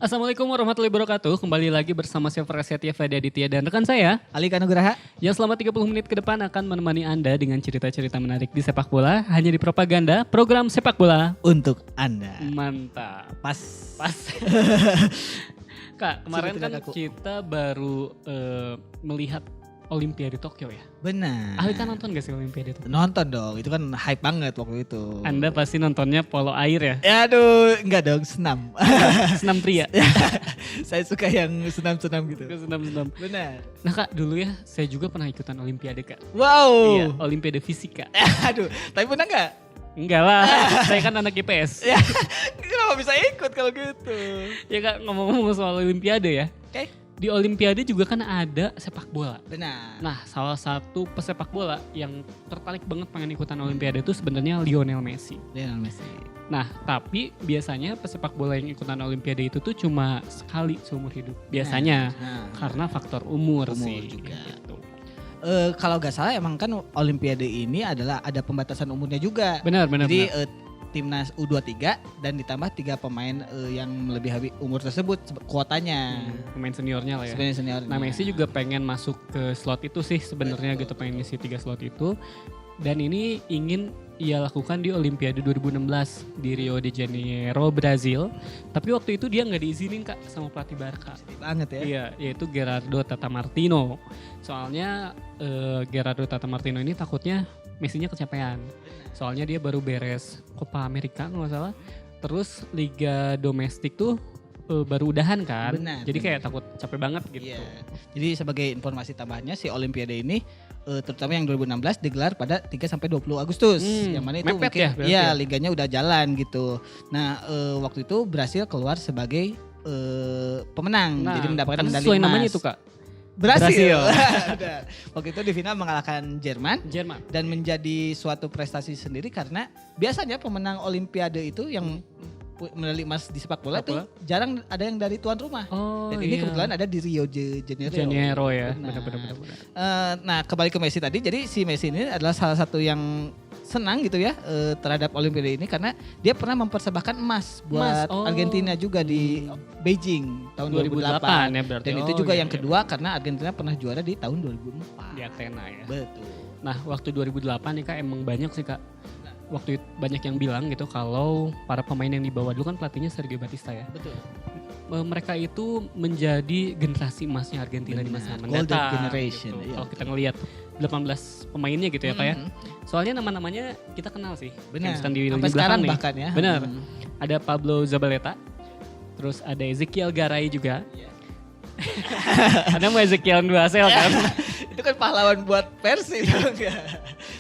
Assalamualaikum warahmatullahi wabarakatuh. Kembali lagi bersama saya Prasetya Fadi Aditya dan rekan saya Alika Nugraha. yang selama 30 menit ke depan akan menemani Anda dengan cerita-cerita menarik di sepak bola hanya di Propaganda, program sepak bola. Untuk Anda. Mantap. Pas. Pas. Kak, kemarin Sudah kan tidak kaku. kita baru melihat Olimpiade Tokyo ya. Benar. Alika nonton gak sih Olimpiade Tokyo? Nonton dong, itu kan hype banget waktu itu. Anda pasti nontonnya polo air ya? Ya aduh, enggak dong, senam. Senam pria. Saya suka yang senam-senam gitu. Senam-senam. Benar. Nah Kak, dulu ya saya juga pernah ikutan Olimpiade Kak. Wow. Iya, Olimpiade Fisika. Aduh, tapi pernah enggak? Enggak lah, saya kan anak IPS. Ya, kenapa bisa ikut kalau gitu? Ya Kak, ngomong-ngomong soal Olimpiade ya. Oke. Di Olimpiade juga kan ada sepak bola. Benar. Nah, salah satu pesepak bola yang tertarik banget pengen ikutan Olimpiade itu sebenarnya Lionel Messi. Lionel Messi. Nah, tapi biasanya pesepak bola yang ikutan Olimpiade itu tuh cuma sekali seumur hidup. Biasanya Nah. karena faktor umur Umur sih. juga. Gitu. Kalau nggak salah emang kan Olimpiade ini adalah ada pembatasan umurnya juga. Benar. Jadi timnas U23 dan ditambah 3 pemain yang melebihi umur tersebut kuotanya. Pemain seniornya lah ya. Sebenarnya seniornya. Nah, Messi juga pengen masuk ke slot itu sih sebenarnya gitu, pengen ngisi 3 slot itu. Dan ini ingin ia lakukan di Olimpiade 2016 di Rio de Janeiro, Brazil. Tapi waktu itu dia nggak diizinin Kak sama pelatih Barca. Sedih banget ya. Iya, yaitu Gerardo Tata Martino. Soalnya Gerardo Tata Martino ini takutnya Messi-nya kecapean. Soalnya dia baru beres Copa America kalau nggak salah. Terus Liga Domestik tuh baru udahan kan. Benar, Jadi benar. kayak takut capek banget gitu. Iya. Jadi sebagai informasi tambahannya si Olimpiade ini terutama yang 2016 digelar pada 3 sampai 20 Agustus. Yang mana itu mepet mungkin ya berarti iya ya? liganya udah jalan gitu. Nah, waktu itu Brasil keluar sebagai pemenang. Nah, Jadi mendapatkan karena medali sesuai emas. namanya itu Kak. Brasil. Udah. Waktu itu di final mengalahkan Jerman. Jerman. Dan menjadi suatu prestasi sendiri karena biasanya pemenang Olimpiade itu yang medali emas di sepak bola Sepak itu bola. jarang ada yang dari tuan rumah. Oh, Dan ini iya. kebetulan ada di Rio de Janeiro. Janeiro ya. Benar. Benar. Nah, kembali ke Messi tadi. Jadi si Messi ini adalah salah satu yang senang gitu ya terhadap Olimpiade ini karena dia pernah mempersembahkan emas buat Oh. Argentina juga di Beijing tahun 2008 2008. ya berarti. Dan itu Oh, juga iya, yang iya. kedua karena Argentina pernah juara di tahun 2004. Di Athena ya. Betul. Nah, waktu 2008 nih Kak emang banyak sih Kak. Waktu itu banyak yang bilang gitu kalau para pemain yang dibawa dulu kan pelatihnya Sergio Batista ya. Betul. Mereka itu menjadi generasi emasnya Argentina di masa Benar, mendatang. golden generation, gitu. iya, Kalau kita betul. ngelihat 18 pemainnya gitu ya Kak ya. Mhm. Soalnya nama-namanya kita kenal sih. Benar. Yang di Sampai lini sekarang belakang nih. bahkan ya. Benar. Hmm. Ada Pablo Zabaleta. Terus ada Ezekiel Garay juga. Iya. Ada mau Ezekiel Duasel kan. Itu kan pahlawan buat Persib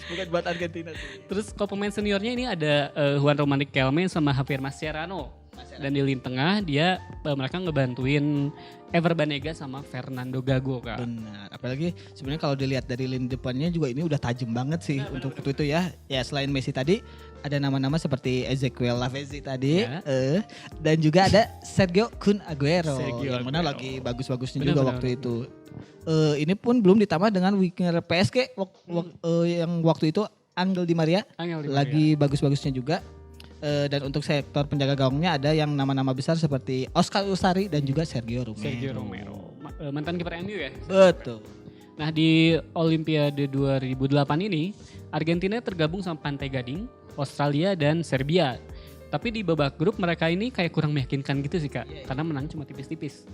bukan buat Argentina sih. Terus kalau pemain seniornya ini ada Juan Román Riquelme sama Javier Mascherano. Dan di lini tengah dia mereka ngebantuin Ever Banega sama Fernando Gago Kak. Benar, apalagi sebenarnya kalau dilihat dari lini depannya juga ini udah tajam banget sih untuk waktu itu ya. Ya selain Messi tadi ada nama-nama seperti Ezequiel Lavezzi tadi, Ya. dan juga ada Sergio Kun Aguero Sergio yang mana Aguero. lagi bagus-bagusnya Benar, juga benar. waktu itu. Ini pun belum ditambah dengan winger PSG yang waktu itu Angel Di Maria Angel Di Maria. lagi bagus-bagusnya juga. Dan untuk sektor penjaga gawangnya ada yang nama-nama besar seperti Oscar Usari dan juga Sergio Romero. Sergio Romero. Mantan kiper MU ya. Betul. Nah di Olimpiade 2008 ini Argentina tergabung sama Pantai Gading, Australia dan Serbia. Tapi di babak grup mereka ini kayak kurang meyakinkan gitu sih Kak. Karena menang cuma tipis-tipis.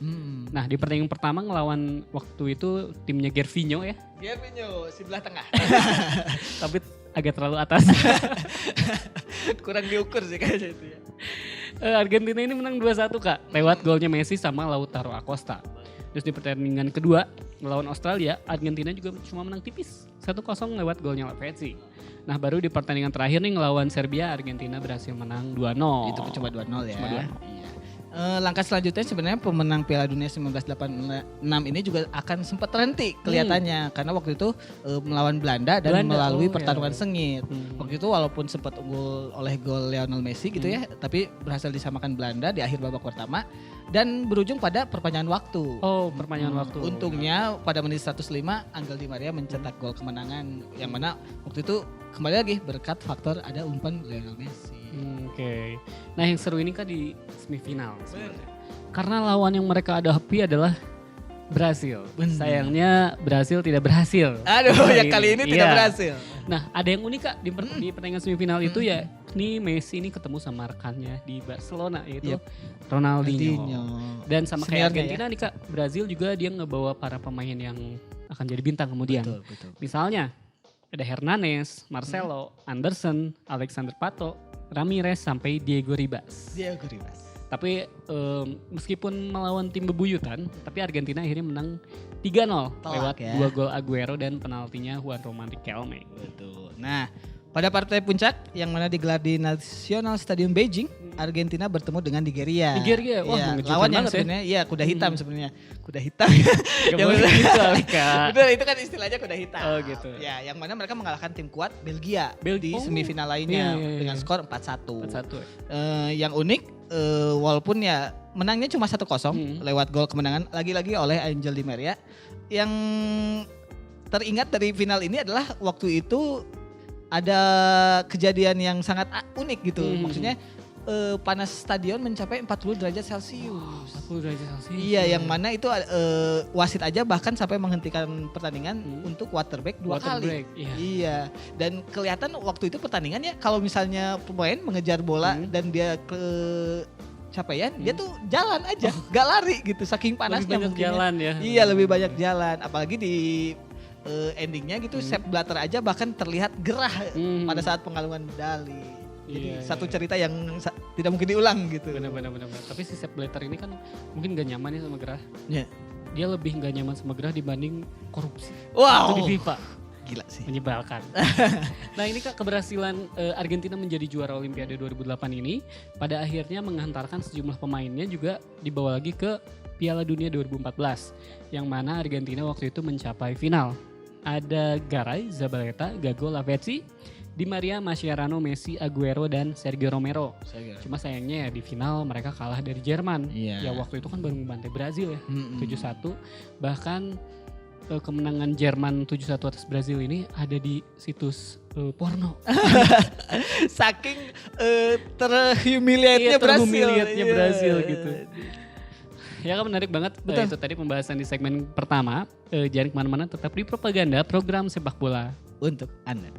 Nah di pertandingan pertama ngelawan waktu itu timnya Gervinho ya. Gervinho sebelah tengah. Tapi agak terlalu atas. Kurang diukur sih kayaknya itu ya. Argentina ini menang 2-1 Kak. Lewat golnya Messi sama Lautaro Acosta. Terus di pertandingan kedua melawan Australia, Argentina juga cuma menang tipis 1-0 lewat golnya Lavezzi. Nah baru di pertandingan terakhir nih ngelawan Serbia, Argentina berhasil menang 2-0. Itu cuma 2-0 ya. Cuma 2-0. Iya. Langkah selanjutnya sebenarnya pemenang Piala Dunia 1986 ini juga akan sempat terhenti kelihatannya karena waktu itu melawan Belanda dan Belanda, melalui oh, pertarungan iya. sengit. Waktu itu walaupun sempat unggul oleh gol Lionel Messi gitu ya, tapi berhasil disamakan Belanda di akhir babak pertama dan berujung pada perpanjangan waktu. Oh perpanjangan waktu. Untungnya pada menit 105 Angel Di Maria mencetak gol kemenangan yang mana waktu itu kembali lagi berkat faktor ada umpan Lionel Messi. Oke. Nah yang seru ini kan di semifinal sebenarnya. karena lawan yang mereka hadapi adalah Brasil. Benar. Sayangnya Brasil tidak berhasil. Aduh, yang kali ini tidak Iya. berhasil. Nah, ada yang unik Kak di pertandingan semifinal itu ya, ini Messi ini ketemu sama rekannya di Barcelona yaitu Yep. Ronaldinho. Dan sama kayak Seniornya Argentina nih Kak, Brazil juga dia ngebawa para pemain yang akan jadi bintang kemudian. Betul. Misalnya ada Hernanes, Marcelo, Anderson, Alexander Pato, Ramirez sampai Diego Ribas. Diego Ribas. Tapi meskipun melawan tim bebuyutan, tapi Argentina akhirnya menang 3-0 lewat ya. 2 gol Aguero dan penaltinya Juan Roman Riquelme. Betul. Nah, pada partai puncak yang mana digelar di National Stadium Beijing, Argentina bertemu dengan Nigeria. Nigeria, wah, Iya, mengejutkan lawan yang banget ya. sebenarnya iya kuda hitam sebenarnya. Kuda hitam. Gak Yang boleh bener- gitu Alika. Betul, itu kan istilahnya kuda hitam. Oh, gitu. Ya, yang mana mereka mengalahkan tim kuat Belgia di Oh, semifinal lainnya iya. dengan skor 4-1. 4-1 ya. Yang unik walaupun ya menangnya cuma 1-0 lewat gol kemenangan lagi-lagi oleh Angel Di Maria. Yang teringat dari final ini adalah waktu itu ada kejadian yang sangat unik gitu. Maksudnya panas stadion mencapai 40 derajat Celcius. 40 derajat Celcius. Iya, yang mana itu wasit aja bahkan sampai menghentikan pertandingan untuk water break 2 Water kali. break, iya. Iya, dan kelihatan waktu itu pertandingan ya kalau misalnya pemain mengejar bola dan dia ke capaian, dia tuh jalan aja, gak lari gitu saking panasnya Lebih banyak mungkin ya. jalan ya. Iya, lebih banyak jalan, apalagi di endingnya gitu Sepp Blatter aja bahkan terlihat gerah pada saat pengalungan medali. Jadi Iya, satu iya. cerita yang tidak mungkin diulang gitu. Benar. Tapi si Sepp Blatter ini kan mungkin gak nyaman ya sama Gerah. Ya. Dia lebih gak nyaman sama Gerah dibanding korupsi. Wow. Itu di FIFA. Gila sih. Menyebalkan. Nah ini Kak, keberhasilan Argentina menjadi juara Olimpiade 2008 ini pada akhirnya menghantarkan sejumlah pemainnya juga dibawa lagi ke Piala Dunia 2014. Yang mana Argentina waktu itu mencapai final. Ada Garay, Zabaleta, Gago, Lavezzi, Di Maria, Mascherano, Messi, Aguero, dan Sergio Romero. Cuma sayangnya ya di final mereka kalah dari Jerman. Iya. Ya waktu itu kan baru membantai Brazil ya, 7-1. Bahkan kemenangan Jerman 7-1 atas Brazil ini ada di situs porno. Saking terhumiliate-nya Brazil. terhumiliate-nya Iya. Brazil gitu. Ya kan menarik banget. Betul. Itu tadi pembahasan di segmen pertama. Jangan kemana-mana, tetap di Propaganda, program sepak bola Untuk Anda.